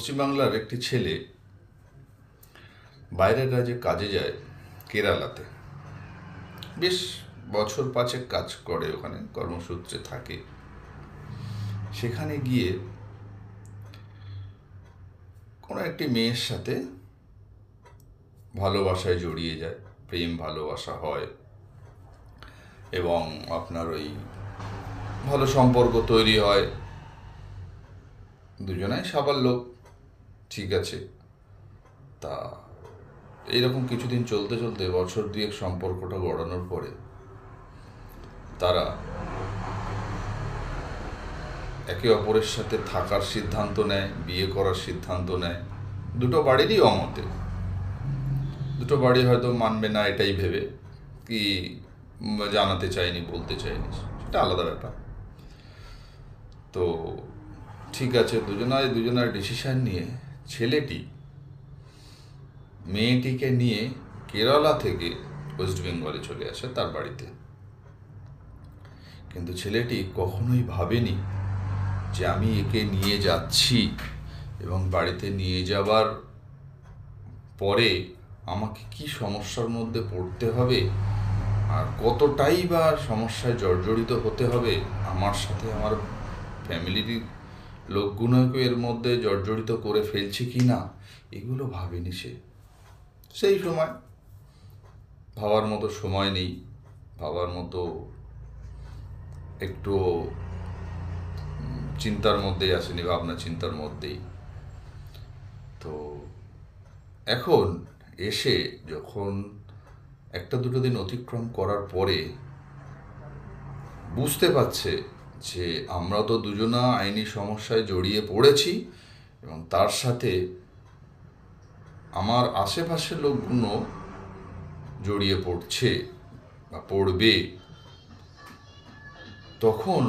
পশ্চিমবাংলার একটি ছেলে বাইরের রাজ্যে কাজে যায় কেরালাতে। বেশ বছর 5 কাজ করে, ওখানে কর্মসূত্রে থাকে। সেখানে গিয়ে কোনো একটি মেয়ের সাথে ভালোবাসায় জড়িয়ে যায়, প্রেম ভালোবাসা হয় এবং আপনার ওই ভালো সম্পর্ক তৈরি হয়। দুজনাই সাবাল লোক, ঠিক আছে। তা এইরকম কিছুদিন চলতে চলতে বছর 2 সম্পর্কটা গড়ানোর পরে তারা একে অপরের সাথে থাকার সিদ্ধান্ত নেয়, বিয়ে করার সিদ্ধান্ত নেয়। দুটো বাড়িরই অমতে, দুটো বাড়ি হয়তো মানবে না এটাই ভেবে, কি জানাতে চায়নি, বলতে চায়নি, সেটা আলাদা ব্যাপার। তো ঠিক আছে, দুজনের ডিসিশন নিয়ে ছেলেটি মেয়েটিকে নিয়ে কেরালা থেকে ওয়েস্ট বেঙ্গলে চলে আসে তার বাড়িতে। কিন্তু ছেলেটি কখনোই ভাবেনি যে আমি একে নিয়ে যাচ্ছি এবং বাড়িতে নিয়ে যাবার পরে আমাকে কি সমস্যার মধ্যে পড়তে হবে আর কতটাই বা সমস্যায় জর্জরিত হতে হবে, আমার সাথে আমার ফ্যামিলির লোকগুলোকে এর মধ্যে জর্জরিত করে ফেলছি কি না, এগুলো ভাবেনি সে। সেই সময় ভাবার মতো সময় নেই, ভাবার মতো একটু চিন্তার মধ্যেই আসেনি, ভাবনা চিন্তার মধ্যেই। তো এখন এসে যখন 1-2 দিন অতিক্রম করার পরে বুঝতে পারছে যে আমরা তো দুজনা আইনি সমস্যায় জড়িয়ে পড়েছি এবং তার সাথে আমার আশেপাশের লোকগুলো জড়িয়ে পড়ছে বা পড়বে, তখন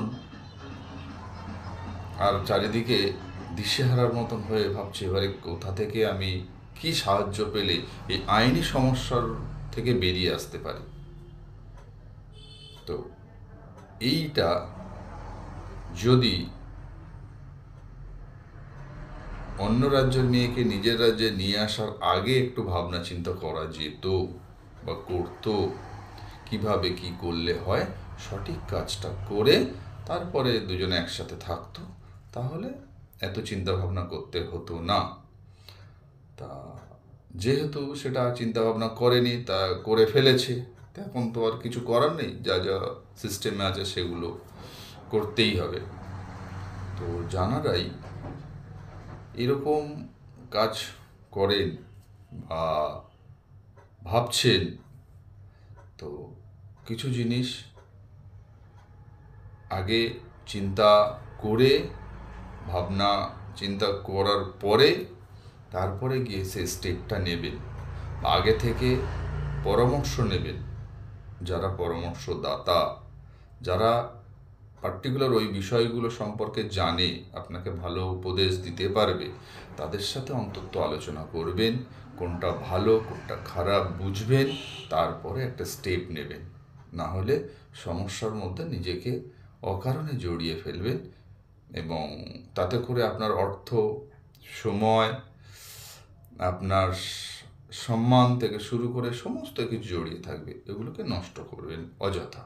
আর চারিদিকে দিশেহারার মতন হয়ে ভাবছে এবারে কোথা থেকে আমি কি সাহায্য পেলে এই আইনি সমস্যার থেকে বেরিয়ে আসতে পারি। তো এইটা যদি অন্য রাজ্যের মেয়েকে নিজের রাজ্যে নিয়ে আসার আগে একটু ভাবনা চিন্তা করা যেত বা করতো, কিভাবে কি করলে হয়, সঠিক কাজটা করে তারপরে দুজনে একসাথে থাকতো, তাহলে এত চিন্তা ভাবনা করতে হতো না। তা যেহেতু সেটা চিন্তা ভাবনা করেনি, তা করে ফেলেছে, এখন তো আর কিছু করার নেই, যা যা সিস্টেমে আছে সেগুলো করতেই হবে। তো জানারাই এরকম কাজ করেন বা ভাবছেন, তো কিছু জিনিস আগে চিন্তা করে, ভাবনা চিন্তা করার পরে তারপরে গিয়ে সে স্টেপটা নেবেন। আগে থেকে পরামর্শ নেবেন, যারা পরামর্শদাতা, যারা পার্টিকুলার ওই বিষয়গুলো সম্পর্কে জানে, আপনাকে ভালো উপদেশ দিতে পারবে, তাদের সাথে অন্তত আলোচনা করবেন, কোনটা ভালো কোনটা খারাপ বুঝবেন, তারপরে একটা স্টেপ নেবেন। না হলে সমস্যার মধ্যে নিজেকে অকারণে জড়িয়ে ফেলবেন এবং তাতে করে আপনার অর্থ, সময়, আপনার সম্মান থেকে শুরু করে সমস্ত কিছু জড়িয়ে থাকবে, এগুলোকে নষ্ট করবেন অযথা।